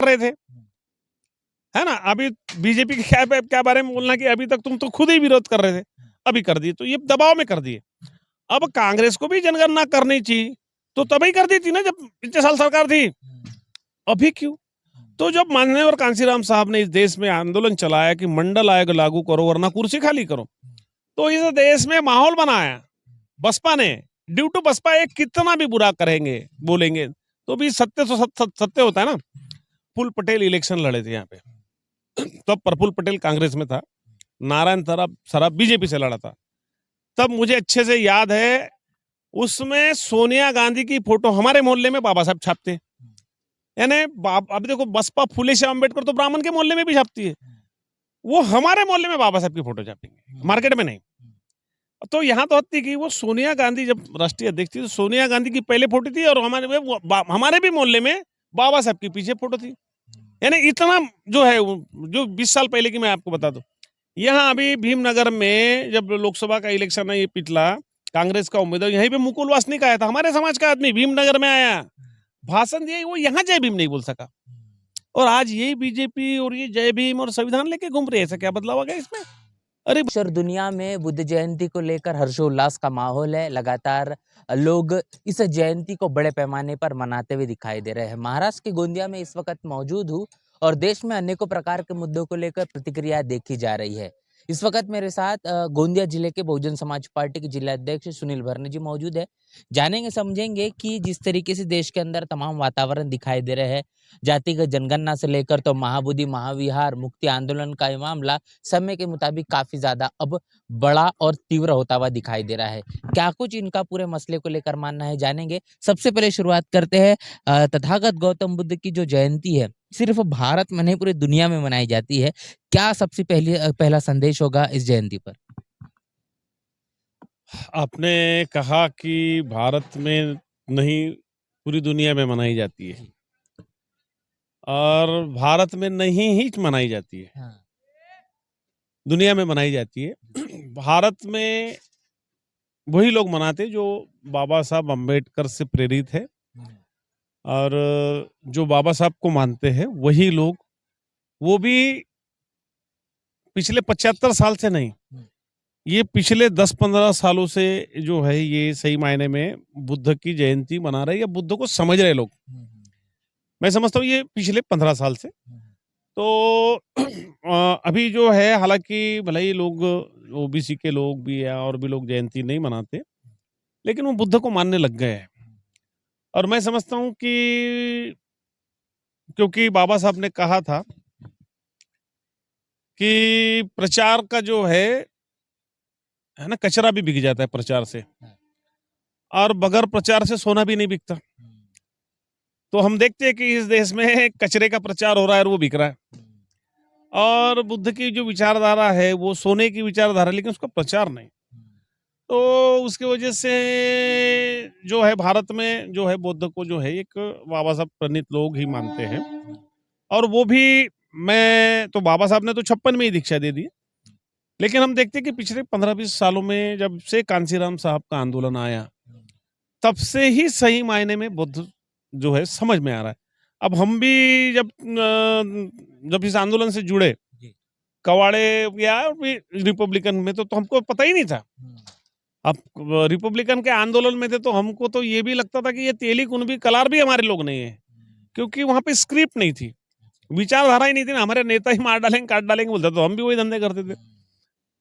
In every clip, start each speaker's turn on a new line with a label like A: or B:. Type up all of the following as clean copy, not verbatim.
A: रहे थे, है ना। अभी बीजेपी के क्या बारे में बोलना कि अभी तक तुम तो खुद ही विरोध कर रहे थे, अभी कर दिए, तो ये दबाव में कर दिए। अब कांग्रेस को भी जनगणना करनी चाहिए, तो तभी कर दी थी ना जब इतने साल सरकार थी, अभी क्यों? तो जब माननीय कांशीराम साहब ने इस देश में आंदोलन चलाया कि मंडल आयोग लागू करो वरना कुर्सी खाली करो, तो इस देश में माहौल बनाया बसपा ने। ड्यू टू बसपा एक कितना भी बुरा करेंगे बोलेंगे तो भी सत्य तो सत्य होता है ना। प्रफुल्ल पटेल इलेक्शन लड़े थे यहाँ पे, तब प्रफुल्ल पटेल कांग्रेस में था, नारायण सराफ बीजेपी से लड़ा था। तब मुझे अच्छे से याद है, उसमें सोनिया गांधी की फोटो हमारे मोहल्ले में बाबा साहब छापते, यानी अब देखो बसपा फुले से अम्बेडकर तो ब्राह्मण के मोहल्ले में भी छापती है, वो हमारे मोहल्ले में बाबा साहब की फोटो छापेंगे, मार्केट में नहीं। तो यहाँ तो हत्ती की वो सोनिया गांधी जब राष्ट्रीय अध्यक्ष थी तो सोनिया गांधी की पहले फोटो थी और हमारे भी मोहल्ले में बाबा साहब की पीछे फोटो थी। यानी इतना जो है जो 20 साल पहले की मैं आपको बता दूं, यहाँ अभी भीमनगर में जब लोकसभा का इलेक्शन है, ये पिछला कांग्रेस का उम्मीदवार यहीं पे मुकुल वासनिक आया था, हमारे समाज का आदमी भीमनगर में आया, भाषण दिया, वो यहाँ जय भीम नहीं बोल सका, और आज यही बीजेपी और ये जय भीम और संविधान लेके घूम रही है। ऐसा क्या बदलाव आ गया इसमें? अरे
B: और दुनिया में बुद्ध जयंती को लेकर हर्षोल्लास का माहौल है। लगातार लोग इस जयंती को बड़े पैमाने पर मनाते हुए दिखाई दे रहे हैं। महाराष्ट्र के गोंदिया में इस वक्त मौजूद हूँ और देश में अनेकों प्रकार के मुद्दों को लेकर प्रतिक्रिया देखी जा रही है। इस वक्त मेरे साथ गोंदिया जिले के बहुजन समाज पार्टी के जिला अध्यक्ष सुनील भरने जी मौजूद है। जानेंगे समझेंगे कि जिस तरीके से देश के अंदर तमाम वातावरण दिखाई दे रहे हैं, जातिगत जनगणना से लेकर तो महाबोधि महाविहार मुक्ति आंदोलन का ये मामला समय के मुताबिक काफी ज्यादा अब बड़ा और तीव्र होता हुआ दिखाई दे रहा है। क्या कुछ इनका पूरे मसले को लेकर मानना है, जानेंगे। सबसे पहले शुरुआत करते हैं, तथागत गौतम बुद्ध की जो जयंती है सिर्फ भारत में नहीं पूरी दुनिया में मनाई जाती है, क्या सबसे पहला संदेश होगा इस जयंती पर?
A: आपने कहा कि भारत में नहीं पूरी दुनिया में मनाई जाती है, और भारत में नहीं ही मनाई जाती है,
B: हाँ।
A: दुनिया में मनाई जाती है। भारत में वही लोग मनाते जो बाबा साहब अम्बेडकर से प्रेरित है, और जो बाबा साहब को मानते हैं वही लोग, वो भी पिछले 75 साल से नहीं, ये पिछले 10-15 सालों से जो है ये सही मायने में बुद्ध की जयंती मना रहे या बुद्ध को समझ रहे लोग। मैं समझता हूँ ये पिछले 15 साल से। तो अभी जो है हालांकि भले ही लोग ओबीसी के लोग भी हैं और भी लोग जयंती नहीं मनाते, लेकिन वो बुद्ध को मानने लग गए हैं। और मैं समझता हूँ कि क्योंकि बाबा साहब ने कहा था कि प्रचार का जो है ना, कचरा भी बिक जाता है प्रचार से, और बगैर प्रचार से सोना भी नहीं बिकता। तो हम देखते हैं कि इस देश में कचरे का प्रचार हो रहा है और वो बिक रहा है, और बुद्ध की जो विचारधारा है वो सोने की विचारधारा, लेकिन उसका प्रचार नहीं। तो उसकी वजह से जो है भारत में जो है बुद्ध को जो है एक बाबा साहब प्रणीत लोग ही मानते हैं, और वो भी, मैं तो बाबा साहब ने तो 56 में ही दीक्षा दे दी, लेकिन हम देखते हैं कि पिछले 15-20 सालों में जब से कांशीराम साहब का आंदोलन आया, तब से ही सही मायने में बुद्ध जो है समझ में आ रहा है। अब हम भी जब इस आंदोलन से जुड़े, कवाड़े या रिपब्लिकन में तो हमको पता ही नहीं था। अब रिपब्लिकन के आंदोलन में थे तो हमको तो ये भी लगता था कि ये तेली कुनबी कलार भी हमारे लोग नहीं है, क्योंकि वहां पे स्क्रिप्ट नहीं थी, विचारधारा ही नहीं थी ना, हमारे नेता ही मार डालेंगे काट डालेंगे बोलते, तो हम भी वही धंधे करते थे।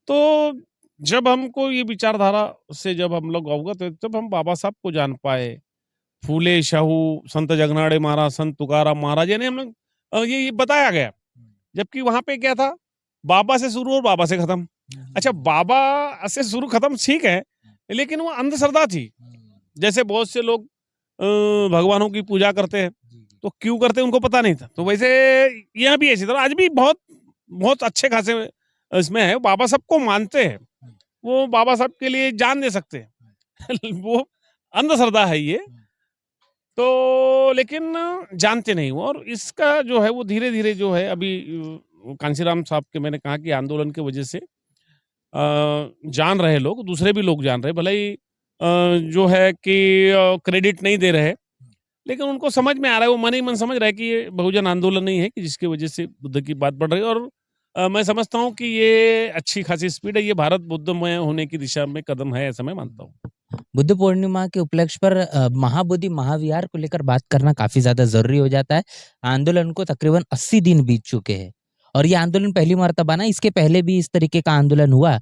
A: तो जब हमको ये विचारधारा से जब हम लोग अवगत हुए, तब हम बाबा साहब को जान पाए, फूले शाहू, संत जगनाड़े महाराज, संत तुकाराम महाराज, यानी हम लोग ये बताया गया। जबकि वहां पे क्या था, बाबा से शुरू और बाबा से खत्म। अच्छा, बाबा से शुरू खत्म ठीक है, लेकिन वो अंधश्रद्धा थी। जैसे बहुत से लोग भगवानों की पूजा करते हैं, तो क्यों करते हैं उनको पता नहीं था। तो वैसे यहाँ भी ऐसी तरह आज भी बहुत बहुत अच्छे खासे इसमें है, बाबा साहब को मानते हैं, वो बाबा साहब के लिए जान दे सकते हैं। वो अंधश्रद्धा है ये तो, लेकिन जानते नहीं वो, और इसका जो है वो धीरे धीरे जो है अभी कांशीराम साहब के, मैंने कहा कि आंदोलन की वजह से जान रहे लोग, दूसरे भी लोग जान रहे, भले ही जो है कि क्रेडिट नहीं दे रहे, लेकिन उनको समझ में आ रहा है, वो मन ही मन समझ रहा है कि ये बहुजन आंदोलन नहीं है कि जिसकी वजह से बुद्ध की बात बढ़ रही है। और मैं समझता हूँ कि ये अच्छी खासी स्पीड है, ये भारत बुद्धमय होने की दिशा में कदम है, ऐसा मैं मानता हूँ।
B: बुद्ध पूर्णिमा के उपलक्ष्य पर महाबोधि महाविहार को लेकर बात करना काफी ज्यादा जरूरी हो जाता है। आंदोलन को तकरीबन 80 दिन बीत चुके हैं और ये आंदोलन पहली मर्तबा ना, इसके पहले भी इस तरीके का आंदोलन हुआ।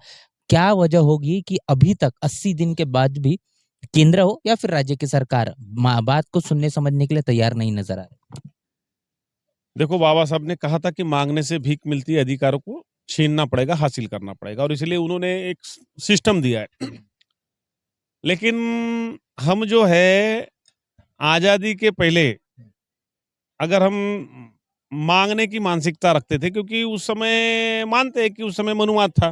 B: क्या वजह होगी कि अभी तक 80 दिन के बाद भी केंद्र हो या फिर राज्य की सरकार बात को सुनने समझने के लिए तैयार नहीं नजर आ रही?
A: देखो, बाबा साहब ने कहा था कि मांगने से भीख मिलती है, अधिकारों को छीनना पड़ेगा, हासिल करना पड़ेगा, और इसलिए उन्होंने एक सिस्टम दिया है। लेकिन हम जो है आजादी के पहले अगर हम मांगने की मानसिकता रखते थे, क्योंकि उस समय मानते हैं कि उस समय मनुवाद था,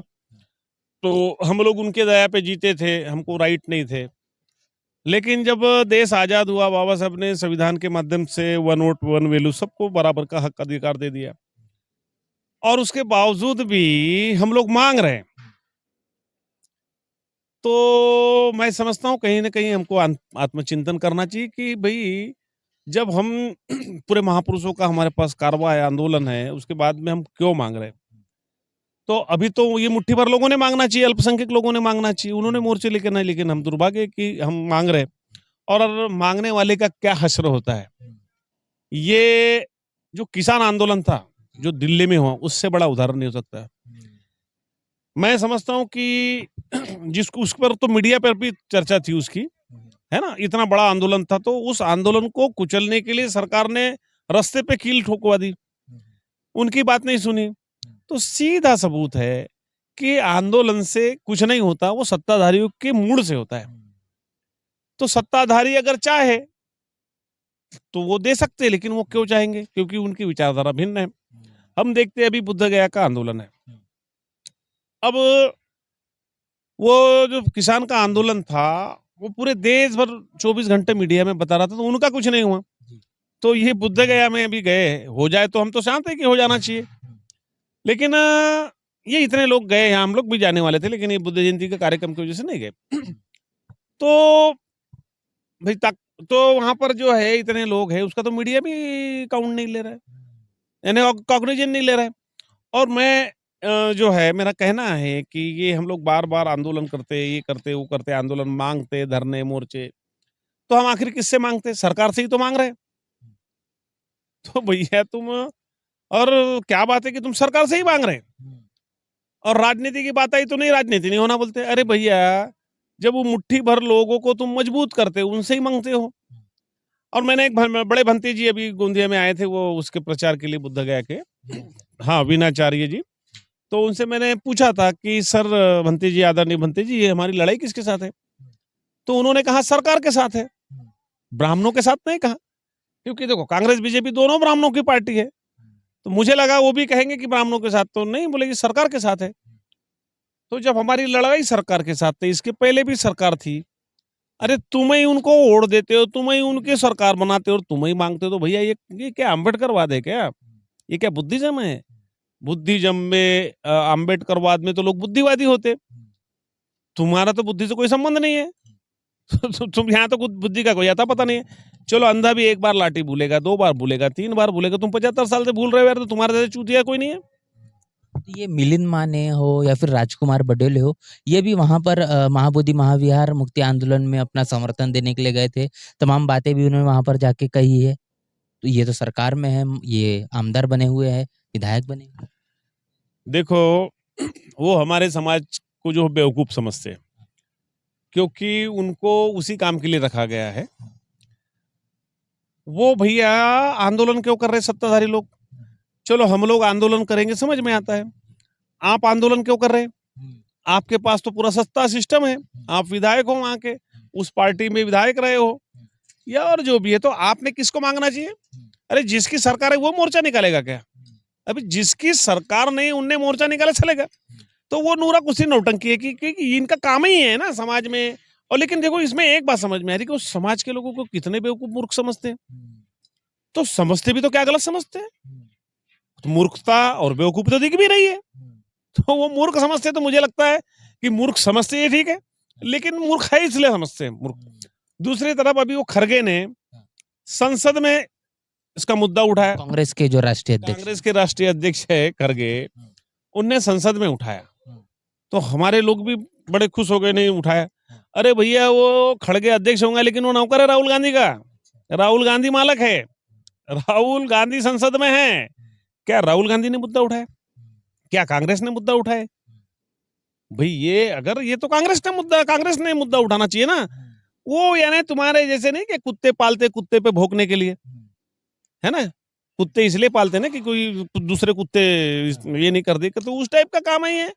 A: तो हम लोग उनके दया पे जीते थे, हमको राइट नहीं थे। लेकिन जब देश आजाद हुआ, बाबा साहब ने संविधान के माध्यम से वन वोट वन वैल्यू सबको बराबर का हक अधिकार दे दिया, और उसके बावजूद भी हम लोग मांग रहे हैं। तो मैं समझता हूँ कहीं ना कहीं हमको आत्मचिंतन करना चाहिए कि भाई, जब हम पूरे महापुरुषों का हमारे पास कारवा है, आंदोलन है, उसके बाद में हम क्यों मांग रहे हैं? तो अभी तो ये मुट्ठी भर लोगों ने मांगना चाहिए, अल्पसंख्यक लोगों ने मांगना चाहिए, उन्होंने मोर्चे लेके नहीं, लेकिन हम दुर्भाग्य कि हम मांग रहे हैं। और मांगने वाले का क्या हश्र होता है। ये जो किसान आंदोलन था, जो दिल्ली में हुआ, उससे बड़ा उदाहरण नहीं हो सकता। मैं समझता हूँ कि जिसको उस पर तो मीडिया पर भी चर्चा थी उसकी, है ना, इतना बड़ा आंदोलन था, तो उस आंदोलन को कुचलने के लिए सरकार ने रास्ते पे कील ठोकवा दी, उनकी बात नहीं सुनी। तो सीधा सबूत है कि आंदोलन से कुछ नहीं होता, वो सत्ताधारियों के मूड से होता है। तो सत्ताधारी अगर चाहे तो वो दे सकते हैं, लेकिन वो क्यों चाहेंगे? क्योंकि उनकी विचारधारा भिन्न है। हम देखते हैं अभी बुद्ध गया का आंदोलन है। अब वो जो किसान का आंदोलन था, वो पूरे देश भर 24 घंटे मीडिया में बता रहा था, तो उनका कुछ नहीं हुआ। तो ये बुद्ध गया में अभी गए, हो जाए तो हम तो शांत है कि हो जाना चाहिए। लेकिन ये इतने लोग गए, यहाँ हम लोग भी जाने वाले थे, लेकिन ये बुद्ध जयंती के कार्यक्रम की वजह से नहीं गए। तो भाई तो वहां पर जो है इतने लोग हैं, उसका तो मीडिया भी काउंट नहीं ले रहा है, यानी कॉग्निजन नहीं ले रहा है। और मैं जो है, मेरा कहना है कि ये हम लोग बार बार आंदोलन करते, ये करते, वो करते, आंदोलन मांगते, धरने मोर्चे, तो हम आखिर किससे मांगते? सरकार से ही तो मांग रहे हैं। तो भैया तुम, और क्या बात है कि तुम सरकार से ही मांग रहे हैं, और राजनीति की बात आई तो नहीं, राजनीति नहीं होना बोलते। अरे भैया, जब वो मुट्ठी भर लोगों को तुम मजबूत करते हो, उनसे ही मांगते हो। और मैंने एक बड़े भंती जी अभी गोंदिया में आए थे, वो उसके प्रचार के लिए बुद्ध गया के, हाँ, वीणाचार्य जी। तो उनसे मैंने पूछा था कि सर भंती जी, आदरणीय भंती जी, ये हमारी लड़ाई किसके साथ है? तो उन्होंने कहा सरकार के साथ है, ब्राह्मणों के साथ नहीं कहा। क्योंकि देखो, कांग्रेस बीजेपी दोनों ब्राह्मणों की पार्टी है, तो मुझे लगा वो भी कहेंगे कि ब्राह्मणों के साथ, तो नहीं, बोले कि सरकार के साथ है। तो जब हमारी लड़ाई सरकार के साथ थी, इसके पहले भी सरकार थी, अरे तुम ही उनको ओढ़ देते हो, तुम ही उनकी सरकार बनाते हो और तुम ही मांगते हो, तो भैया ये क्या अम्बेडकरवाद है क्या? ये क्या बुद्धिज्म है? बुद्धिज्म में अम्बेडकरवाद में तो लोग बुद्धिवादी होते, तुम्हारा तो बुद्धि से कोई संबंध नहीं है। तुम यहाँ तो बुद्धि का कोई आता पता नहीं है। चलो, अंधा भी एक बार लाठी भूलेगा, 2 बार भूलेगा, 3 बार भूलेगा, तुम 75 साल से भूल रहे हो यार, तो तुम्हारे जैसे चूतिया कोई नहीं है।
B: ये मिलिंद माने हो या फिर राजकुमार बडोले हो, ये भी वहां पर महाबोधि महाविहार मुक्ति आंदोलन में अपना समर्थन देने के लिए गए थे। तमाम बातें भी उन्होंने वहां पर जाके कही है। तो ये तो सरकार में है, ये आमदार बने हुए हैं, विधायक बने हुए हैं।
A: देखो, वो हमारे समाज को जो बेवकूफ समझते हैं, क्योंकि उनको उसी काम के लिए रखा गया है। वो भैया आंदोलन क्यों कर रहे हैं सत्ताधारी लोग? चलो, हम लोग आंदोलन करेंगे, समझ में आता है। आप आंदोलन क्यों कर रहे हैं? आपके पास तो पूरा सत्ता सिस्टम है, आप विधायक हो वहां के, उस पार्टी में विधायक रहे हो, या और जो भी है, तो आपने किसको मांगना चाहिए? अरे जिसकी सरकार है वो मोर्चा निकालेगा क्या? अभी जिसकी सरकार नहीं, उनने मोर्चा निकाला, चलेगा। तो वो नूरा कुछ नौटंकी है कि इनका काम ही है ना समाज में। और लेकिन देखो, इसमें एक बात समझ में आ रही कि वो समाज के लोगों को कितने बेवकूफ मूर्ख समझते हैं। तो समझते भी तो क्या गलत समझते हैं, तो मूर्खता और बेवकूफी तो दिख भी रही है। तो वो मूर्ख समझते हैं, तो मुझे लगता है कि मूर्ख समझते ये ठीक है, लेकिन मूर्ख है इसलिए समझते हैं मूर्ख। दूसरी तरफ अभी वो खरगे ने संसद में इसका मुद्दा उठाया।
B: कांग्रेस के जो राष्ट्रीय अध्यक्ष
A: कांग्रेस के राष्ट्रीय अध्यक्ष है खड़गे, उनने संसद में उठाया, तो हमारे लोग भी बड़े खुश हो गए, नहीं उठाया। अरे भैया, वो खड़गे अध्यक्ष होंगे लेकिन वो नौकर है राहुल गांधी का। राहुल गांधी मालक है, राहुल गांधी संसद में है। क्या राहुल गांधी ने मुद्दा उठाया? क्या कांग्रेस ने मुद्दा उठाया? भाई ये तो कांग्रेस ने मुद्दा उठाना चाहिए ना। वो यानी तुम्हारे जैसे नहीं कि कुत्ते पालते कुत्ते पे भौंकने के लिए, है ना। कुत्ते इसलिए पालते ना कि कोई दूसरे कुत्ते ये नहीं कर दे, तो उस टाइप का काम ही है।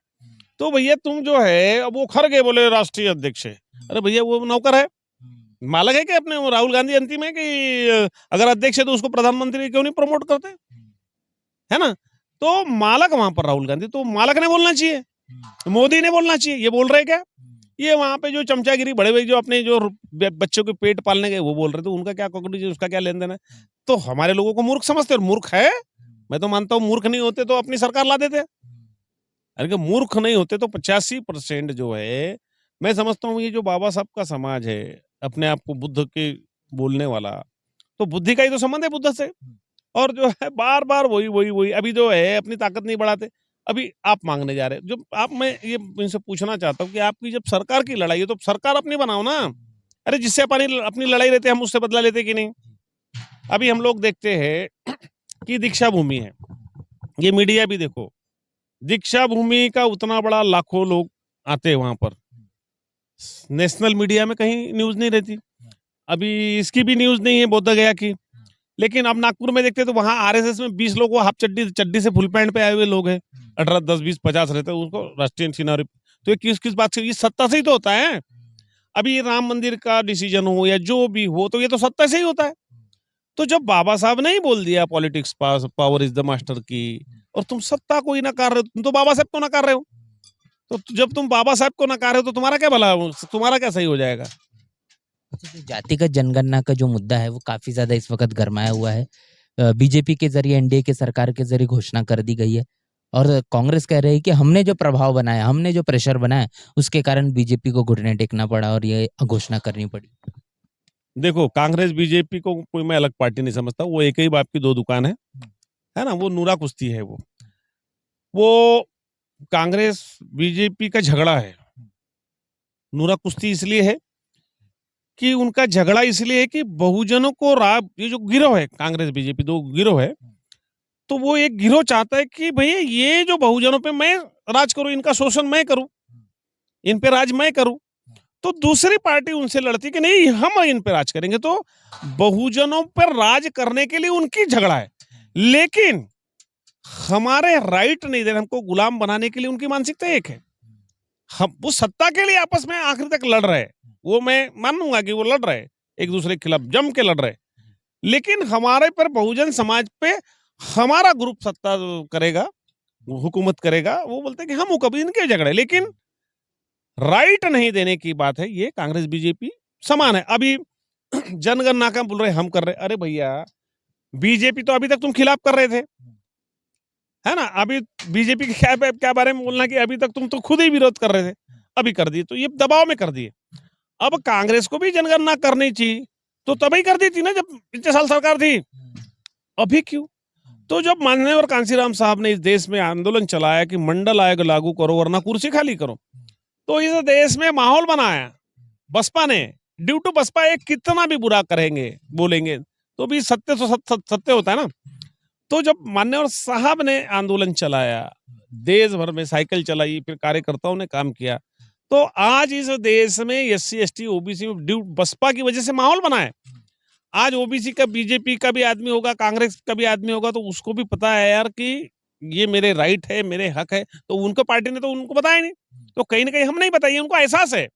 A: तो भैया तुम जो है, अब वो खड़गे बोले राष्ट्रीय अध्यक्ष है। अरे भैया, वो नौकर है, मालक है कि अपने वो राहुल गांधी अंतिम है कि अगर अध्यक्ष है तो उसको प्रधानमंत्री क्यों नहीं प्रमोट करते, है ना। तो मालक वहां पर राहुल गांधी, तो मालक ने बोलना चाहिए, मोदी ने बोलना चाहिए। ये बोल रहे क्या? ये वहां पे जो चमचागिरी बड़े भाई जो अपने जो बच्चों के पेट पालने गए वो बोल रहे थे, उनका क्या कॉग्निटी, उसका क्या लेन देन है। तो हमारे लोगों को मूर्ख समझते, और मूर्ख है। मैं तो मानता हूँ मूर्ख नहीं होते तो अपनी सरकार ला देते। अरे मूर्ख नहीं होते तो 85% जो है, मैं समझता हूँ ये जो बाबा साहब का समाज है, अपने आप को बुद्ध के बोलने वाला, तो बुद्धि का ही तो संबंध है बुद्ध से। और जो है बार बार वही अभी जो है अपनी ताकत नहीं बढ़ाते। अभी आप मांगने जा रहे हैं, जो आप, मैं ये इनसे पूछना चाहता हूँ कि आपकी जब सरकार की लड़ाई है तो सरकार अपनी बनाओ ना। अरे जिससे अपनी लड़ाई लेते हम उससे बदला लेते कि नहीं। अभी हम लोग देखते हैं कि दीक्षा भूमि है, ये मीडिया भी देखो, दीक्षा भूमि का उतना बड़ा लाखों लोग आते हैं वहां पर, नेशनल मीडिया में कहीं न्यूज नहीं रहती। अभी इसकी भी न्यूज नहीं है बोध गया की। लेकिन अब नागपुर में देखते तो वहां आरएसएस में 20 लोग हाफ चड्डी से फुल पैंट पे आए हुए लोग हैं, 18, 10, 20, 50 रहते हैं, उसको राष्ट्रीय सिनारी। तो ये किस बात से? ये सत्ता से ही तो होता है। अभी ये राम मंदिर का डिसीजन हो या जो भी हो, तो ये तो सत्ता से ही होता है। तो जब बाबा साहब ने ही बोल दिया politics power is the master की, और तुम सत्ता को ही नकार रहे हो, तुम तो बाबा साहब को नकार रहे हो। तो जब तुम बाबा साहब को नकार रहे हो तो तुम्हारा क्या भला, तुम्हारा क्या सही हो जाएगा?
B: जो जातिगत जनगणना का जो मुद्दा है वो काफी ज्यादा इस वक्त गरमाया हुआ है। बीजेपी के जरिए, एनडीए के सरकार के जरिए घोषणा कर दी गई है, और कांग्रेस कह रही है कि हमने जो प्रभाव बनाया, हमने जो प्रेशर बनाया, उसके कारण बीजेपी को घुटने टेकना पड़ा और ये घोषणा करनी पड़ी।
A: देखो, कांग्रेस बीजेपी को कोई मैं अलग पार्टी नहीं समझता, वो एक ही बाप की दो दुकान है ना। वो नूरा कुश्ती है। वो कांग्रेस बीजेपी का झगड़ा है, नूरा कुश्ती इसलिए है कि उनका झगड़ा इसलिए है कि बहुजनों को ये जो गिरोह है, कांग्रेस बीजेपी दो गिरोह है, तो वो एक गिरोह चाहता है कि भैया ये जो बहुजनों पे मैं राज करूं, इनका शोषण मैं करूं, इन पे राज मैं करूं। तो दूसरी पार्टी उनसे लड़ती कि नहीं, हम इन पे राज करेंगे। तो बहुजनों पर राज करने के लिए उनकी झगड़ा है, लेकिन हमारे राइट नहीं दे रहे, हमको गुलाम बनाने के लिए उनकी मानसिकता एक है। हम वो सत्ता के लिए आपस में आखिर तक लड़ रहे हैं, वो मैं मानूंगा कि वो लड़ रहे हैं, एक दूसरे के खिलाफ जम के लड़ रहे हैं। लेकिन हमारे पर बहुजन समाज पे हमारा ग्रुप सत्ता करेगा, हुकूमत करेगा, वो बोलते हैं कि हम कभी इनके झगड़े। लेकिन राइट नहीं देने की बात है, ये कांग्रेस बीजेपी समान है। अभी जनगणना का बोल रहे हम कर रहे, अरे भैया बीजेपी तो अभी तक तुम खिलाफ कर रहे थे, है ना। अभी बीजेपी के क्या बारे में बोलना कि अभी तक तुम तो खुद ही विरोध कर रहे थे, अभी कर दिए, तो ये दबाव में कर दिए। अब कांग्रेस को भी जनगणना करनी चाहिए, तो तभी कर दी थी ना जब इतने साल सरकार थी, अभी क्यों? तो जब माननीय कांसीराम साहब ने इस देश में आंदोलन चलाया कि मंडल आयोग लागू करो वरना कुर्सी खाली करो, तो इस देश में माहौल बनाया बसपा ने। ड्यू टू बसपा एक कितना भी बुरा करेंगे बोलेंगे तो भी सत्य तो सत्य होता है ना। तो जब माननीय साहब ने आंदोलन चलाया, देश भर में साइकिल चलाई, फिर कार्यकर्ताओं ने काम किया, तो आज इस देश में SC ST OBC में बसपा की वजह से माहौल बना है। आज OBC का, बीजेपी का भी आदमी होगा, कांग्रेस का भी आदमी होगा, तो उसको भी पता है यार कि ये मेरे राइट है, मेरे हक है। तो उनको पार्टी ने तो उनको बताया नहीं, तो कहीं ना कहीं हम नहीं बताइए, उनको एहसास है,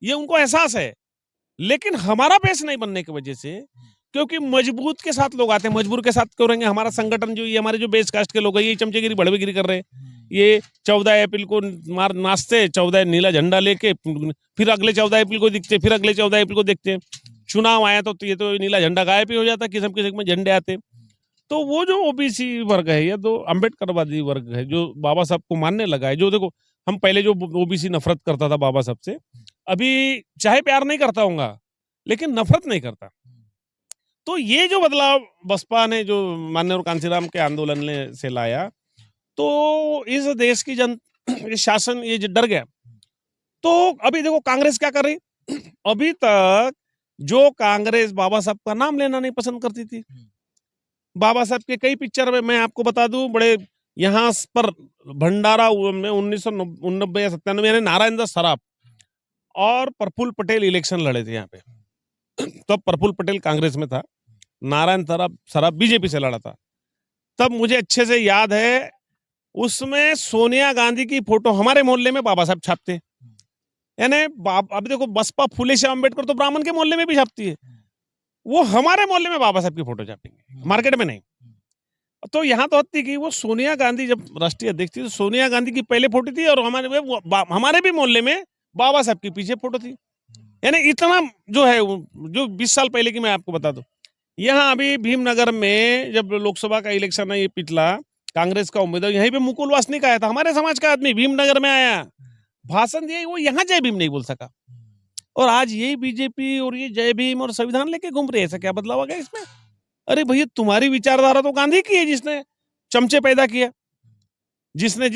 A: ये उनको एहसास है। लेकिन हमारा बेस नहीं बनने की वजह से, क्योंकि मजबूत के साथ लोग आते हैं, मजबूर के साथ क्यों रहेंगे? हमारा संगठन जो, ये हमारे जो बेस कास्ट के लोग हैं, ये चमचेगिरी बड़वेगिरी कर रहे हैं। ये 14 अप्रैल को नाचते, 14 नीला झंडा लेके, फिर अगले 14 अप्रैल को दिखते, फिर अगले 14 अप्रैल को देखते हैं। चुनाव आया तो ये तो नीला झंडा गायब ही हो जाता, किस्म किस्म में झंडे आते। तो वो जो OBC वर्ग है, या तो अम्बेडकरवादी वर्ग है, जो बाबा साहब को मानने लगा है, जो देखो हम पहले जो OBC नफरत करता था बाबा साहब से, अभी चाहे प्यार नहीं करता होगा लेकिन नफरत नहीं करता। तो ये जो बदलाव बसपा ने जो माननीय कांशीराम के आंदोलन से लाया, तो इस देश की ये शासन ये जो डर गया। तो अभी देखो कांग्रेस क्या कर रही, अभी तक जो कांग्रेस बाबा साहब का नाम लेना नहीं पसंद करती थी, बाबा साहब के कई पिक्चर में मैं आपको बता दूं, बड़े यहाँ पर भंडारा में 1989 या 97 यानी नारायण दास सराफ और प्रफुल्ल पटेल इलेक्शन लड़े थे यहाँ पे। तब प्रफुल्ल पटेल कांग्रेस में था, नारायण सराफ बीजेपी से लड़ा था। तब मुझे अच्छे से याद है, उसमें सोनिया गांधी की फोटो हमारे मोहल्ले में बाबा साहब छापते, यानी अभी देखो बसपा फुले श्याम अम्बेडकर तो ब्राह्मण के मोहल्ले में भी छापती है, वो हमारे मोहल्ले में बाबा साहब की फोटो छापेंगे, मार्केट में नहीं। तो यहाँ तो होती कि वो सोनिया गांधी जब राष्ट्रीय अध्यक्ष थी तो सोनिया गांधी की पहले फोटो थी और हमारे भी मोहल्ले में बाबा साहब की पीछे फोटो थी। यानी इतना जो है, जो 20 साल पहले की मैं आपको बता दूं, यहाँ अभी भीमनगर में जब लोकसभा का इलेक्शन है, ये पिछला कांग्रेस का उम्मीदवार यहीं पे मुकुल वासनिक आया था, हमारे समाज का आदमी भीमनगर में आया, भाषण दिया, वो यहाँ जय भीम नहीं बोल सका, और आज यही बीजेपी और ये जय भीम और संविधान लेके घूम रही है। ऐसा क्या बदलाव आ गया इसमें? अरे भैया, तुम्हारी विचारधारा तो गांधी की है, जिसने चमचे पैदा किया, जिसने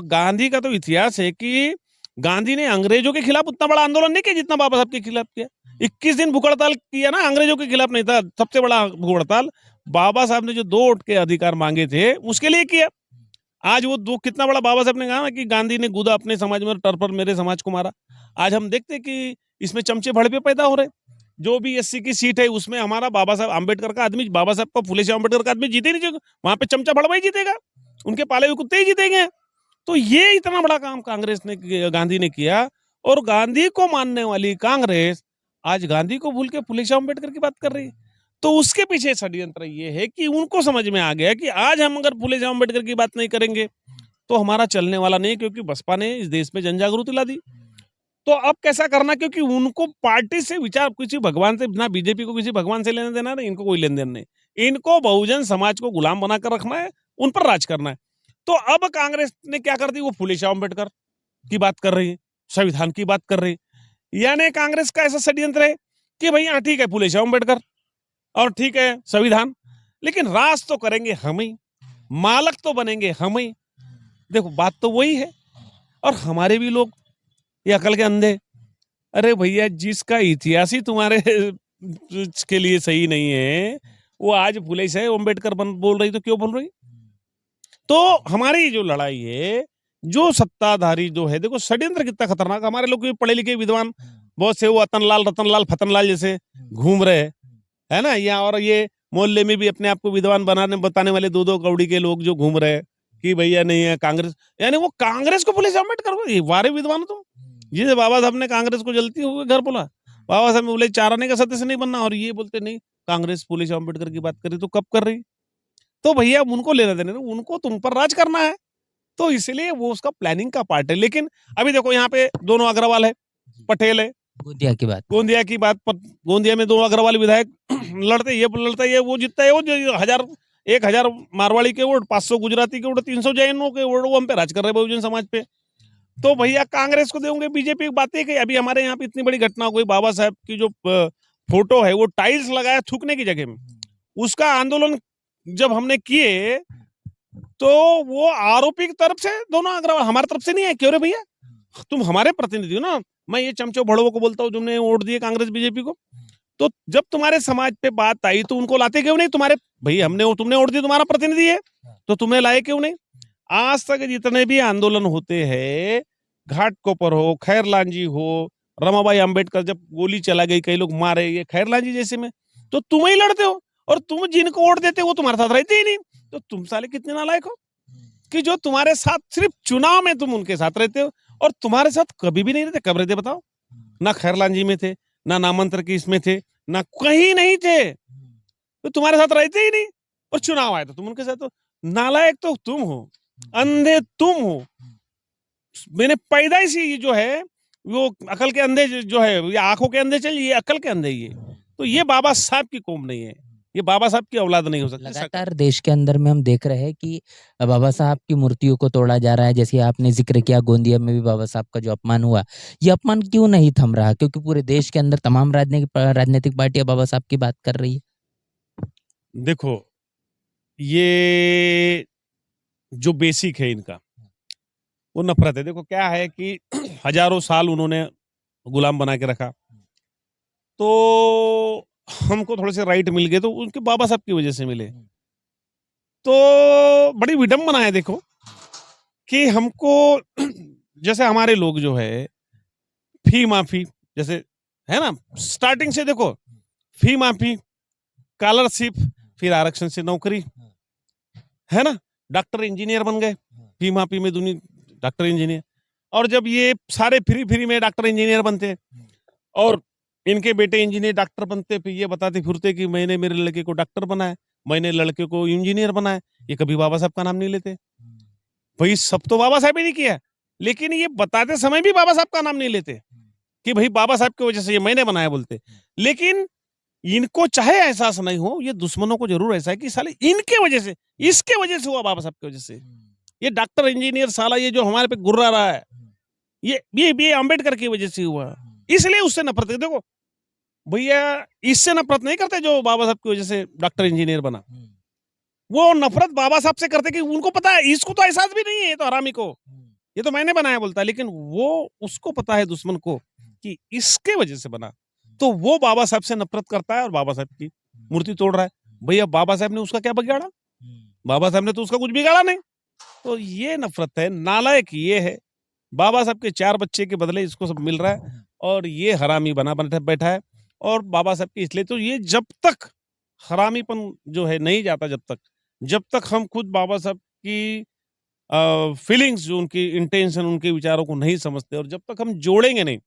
A: गांधी का तो इतिहास है कि गांधी ने अंग्रेजों के खिलाफ उतना बड़ा आंदोलन नहीं किया जितना बाबा साहब के खिलाफ किया। 21 दिन भूख हड़ताल किया ना, अंग्रेजों के खिलाफ नहीं था, सबसे बड़ा भूख हड़ताल बाबा साहब ने जो 2 वोट के अधिकार मांगे थे उसके लिए किया। आज वो कितना बड़ा बाबा साहब ने कहा कि गांधी ने गुदा अपने समाज में, टर पर मेरे समाज को मारा। आज हम देखते कि इसमें चमचे भड़पे पैदा हो रहे। जो भी एससी की सीट है उसमें हमारा बाबा साहब अम्बेडकर का आदमी, बाबा साहब का फुले श्याम अम्बेडकर का आदमी जीते नहीं, वहां पे चमचा भड़वा ही जीतेगा, उनके पाले हुए कुत्ते ही जीतेंगे। तो ये इतना बड़ा काम कांग्रेस ने, गांधी ने किया, और गांधी को मानने वाली कांग्रेस आज गांधी को भूल के फुले श्याम अम्बेडकर की बात कर रही है। तो उसके पीछे षड्यंत्र ये है कि उनको समझ में आ गया कि आज हम अगर फुले श्याम अम्बेडकर की बात नहीं करेंगे तो हमारा चलने वाला नहीं, क्योंकि बसपा ने इस देश में जनजागृति ला दी। तो अब कैसा करना, क्योंकि उनको पार्टी से विचार, किसी भगवान से, ना बीजेपी को किसी भगवान से लेना देना नहीं, इनको कोई लेन देन नहीं, इनको बहुजन समाज को गुलाम बनाकर रखना है, उन पर राज करना है। तो अब कांग्रेस ने क्या कर दी, वो फुले श्याम अम्बेडकर की बात कर रही है, संविधान की बात कर रही है। यानी कांग्रेस का ऐसा षड्यंत्र है कि भैया ठीक है फुले श्याम अम्बेडकर और ठीक है संविधान, लेकिन राज तो करेंगे हम ही, मालक तो बनेंगे हम ही। देखो बात तो वही है, और हमारे भी लोग ये अकल के अंधे। अरे भैया, जिसका इतिहास ही तुम्हारे के लिए सही नहीं है, वो आज फुले श्याम अम्बेडकर बोल रही, तो क्यों बोल रही? तो हमारी जो लड़ाई है, जो सत्ताधारी जो है, देखो षड्यंत्र कितना खतरनाक। हमारे लोग पढ़े लिखे विद्वान बहुत से, वो रतनलाल फतनलाल जैसे घूम रहे है ना, या और ये मोहल्ले में भी अपने आप को विद्वान बताने वाले 2-2 कौड़ी के लोग जो घूम रहे कि भैया नहीं है कांग्रेस, यानी वो कांग्रेस को फुले श्याम अम्बेडकर को, ये वारे विद्वान तुम, जिसे बाबा साहब ने कांग्रेस को जलती हुए घर बोला, बाबा साहब बोले 4 आने का सदस्य नहीं बनना, और ये बोलते नहीं कांग्रेस फुले श्याम अम्बेडकर की बात करी, तो कब कर रही? तो भैया उनको लेना देना, उनको तुम पर राज करना है, तो इसलिए वो उसका प्लानिंग का पार्ट है। लेकिन अभी देखो यहाँ पे दोनों अग्रवाल है, पटेल है, गोंदिया की बात पर, गोंदिया में 2 अग्रवाल विधायक लड़ते, ये लड़ता है, वो जीतता है, वो 1000 मारवाड़ी के वोट, 500 गुजराती के वोट, 300 जैनों के वोट, वो हम पे राज कर रहे हैं बहुजन समाज पे। तो भैया कांग्रेस को देंगे, बीजेपी की बातें कही। अभी हमारे यहाँ पे इतनी बड़ी घटना हो गई, बाबा साहब की जो फोटो है वो टाइल्स लगाया थूकने की जगह में, उसका आंदोलन जब हमने किए तो वो आरोपी की तरफ से दोनों अग्रवाल, हमारी तरफ से नहीं है। क्यों रे भैया, तुम हमारे प्रतिनिधि हो ना, मैं ये चमचो भड़वों को बोलता हूँ तुमने वोट दिए कांग्रेस बीजेपी को, तो जब तुम्हारे समाज पे बात आई तो उनको लाते क्यों नहीं? तुम्हारे भैया तुमने वोट दिया, तुम्हारा प्रतिनिधि है, तो तुम्हें लाए क्यों नहीं? आज तक जितने भी आंदोलन होते हैं, घाटकोपर हो, खैरलांजी हो, रमाबाई अम्बेडकर जब गोली चला गई, कई लोग मारे, ये खैरलांजी जैसे में, तो तुम ही लड़ते हो, और तुम जिनको वोट देते हो वो तुम्हारे साथ रहते ही नहीं। तो तुम साले कितने नालायक हो कि जो तुम्हारे साथ सिर्फ चुनाव में तुम उनके साथ रहते हो, और तुम्हारे साथ कभी भी नहीं रहते। कब रहते बताओ? ना खैरलांजी में थे, ना नामांतर की इसमें थे, ना कहीं नहीं थे, तो तुम्हारे साथ रहते ही नहीं, और चुनाव आए तो तुम उनके साथ। तो नालायक तो तुम हो, अंधे तुम हो। मैंने पैदाइश ही जो है वो अकल के अंधे जो है, ये आंखों के अंधे चल, ये अकल के अंधे, ये तो ये बाबा साहब की कौम नहीं है, ये बाबा साहब की औलाद नहीं हो सकती।
B: लगातार देश के अंदर में हम देख रहे हैं कि बाबा साहब की मूर्तियों को तोड़ा जा रहा है। जैसे आपने जिक्र किया, गोंदिया में भी बाबा साहब का जो अपमान हुआ, ये अपमान क्यों नहीं थम रहा? क्योंकि पूरे देश के अंदर तमाम राजनीतिक पार्टियां बाबा साहब की बात कर रही है।
A: देखो, ये जो बेसिक है इनका, वो नफ़रत है। देखो क्या है कि हज़ारों साल उन्होंने गुलाम बना के रखा। तो हमको थोड़े से राइट मिल गए तो उनके बाबा साहब की वज़ह से मिले। तो बड़ी विडंबना है देखो कि हमको जैसे हमारे लोग जो है फी माफ़ी जैसे है ना स्टार्टिंग से देखो फी माफ़ी, स्कॉलरशिप, फिर आरक्षण से नौकरी, है ना? डॉक्टर इंजीनियर बन गए, फी माफ़ी में डॉक्टर इंजीनियर और जब ये सारे फ्री में डॉक्टर इंजीनियर बनते और इनके बेटे इंजीनियर डॉक्टर बनते फिर ये बताते फिरते कि मैंने मेरे लड़के को डॉक्टर बनाया, मैंने लड़के को इंजीनियर बनाया, ये कभी बाबा साहब का नाम नहीं लेते। भाई सब तो बाबा साहब ही नहीं किया, लेकिन ये बताते समय भी बाबा साहब का नाम नहीं लेते कि भाई बाबा साहब की वजह से ये मैंने बनाया बोलते। लेकिन इनको चाहे एहसास नहीं हो, ये दुश्मनों को जरूर ऐसा है कि साले इनके वजह से, इसके वजह से हुआ बाबा साहब की वजह से। ये डॉक्टर इंजीनियर साला ये जो हमारे पे गुर्रा रहा है, ये अम्बेडकर की वजह से हुआ, इसलिए उससे नफरत है। देखो भैया इससे नफरत नहीं करते जो बाबा साहब की वजह से डॉक्टर इंजीनियर बना, वो नफरत बाबा साहब से करते कि उनको पता है इसको तो एहसास भी नहीं है, ये तो हरामी को, ये तो मैंने बनाया बोलता है, लेकिन वो उसको पता है दुश्मन को कि इसके वजह से बना, तो वो बाबा साहब से नफरत करता है और बाबा साहब की मूर्ति तोड़ रहा है। भैया बाबा साहब ने उसका क्या बिगाड़ा? बाबा साहब ने तो उसका कुछ बिगाड़ा नहीं। तो ये नफरत है, नालायक ये है। बाबा साहब के 4 बच्चे के बदले इसको सब मिल रहा है और ये हरामी बना बैठा है और बाबा साहब की इसलिए तो ये जब तक हरामीपन जो है नहीं जाता, जब तक हम खुद बाबा साहब की फीलिंग्स जो उनकी इंटेंशन उनके विचारों को नहीं समझते और जब तक हम जोड़ेंगे नहीं।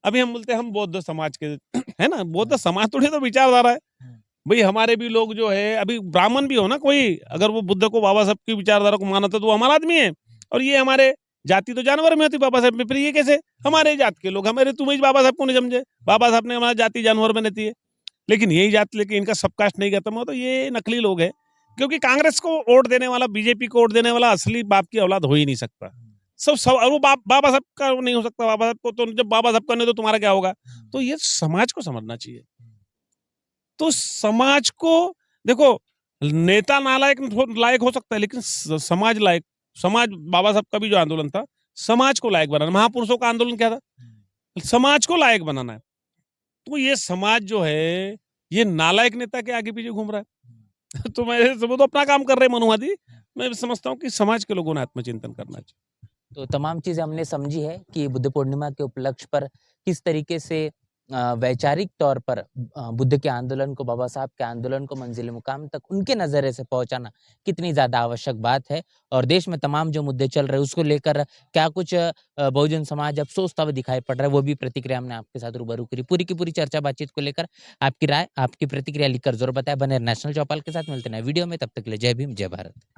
A: अभी हम बोलते हैं हम बौद्ध समाज के है ना, बौद्ध समाज थोड़ी तो विचारधारा है। भाई हमारे भी लोग जो है अभी ब्राह्मण भी हो ना कोई, अगर वो बुद्ध को बाबा साहब की विचारधारा को मानता तो वो हमारा आदमी है और ये हमारे जाति तो जानवर में होती बाबा साहब में, फिर ये कैसे हमारे जात के लोग हमारे तुम्हें बाबा साहब को नहीं समझे, बाबा साहब ने हमारा जाति जानवर में रहती है, लेकिन यही जात लेके इनका सबकास्ट नहीं खत्म हो तो ये नकली लोग हैं। क्योंकि कांग्रेस को वोट देने वाला, बीजेपी को वोट देने वाला असली बाप की औलाद हो ही नहीं सकता। सब और वो बाबा साहब का नहीं हो सकता, बाबा साहब को तो जब बाबा साहब का नहीं तो तुम्हारा क्या होगा? तो ये समाज को समझना चाहिए। तो समाज को देखो, नेता नालायक लायक हो सकता है लेकिन समाज लायक, समाज बाबा साहब का भी जो आंदोलन था समाज को लायक बनाना, महापुरुषों का आंदोलन क्या था? समाज को लायक बनाना है। तो ये समाज जो है ये नालायक नेता के आगे पीछे घूम रहा है। तो मैं वो तो अपना काम कर रहे हैं मनुवादी, मैं समझता हूँ कि समाज के लोगों ने आत्मचिंतन करना चाहिए।
B: तो तमाम चीज़ें हमने समझी है कि बुद्ध पूर्णिमा के उपलक्ष्य पर किस तरीके से वैचारिक तौर पर बुद्ध के आंदोलन को, बाबा साहब के आंदोलन को मंजिल मुकाम तक उनके नज़रिए से पहुंचाना कितनी ज़्यादा आवश्यक बात है और देश में तमाम जो मुद्दे चल रहे हैं उसको लेकर क्या कुछ बहुजन समाज अब सोचता हुआ दिखाई पड़ रहा है, वो भी प्रतिक्रिया हमने आपके साथ रूबरू करी। पूरी की पूरी चर्चा बातचीत को लेकर आपकी राय, आपकी प्रतिक्रिया लिखकर जरूर बताएं। बने नेशनल चौपाल के साथ मिलते हैं वीडियो में, तब तक के लिए जय भीम, जय भारत।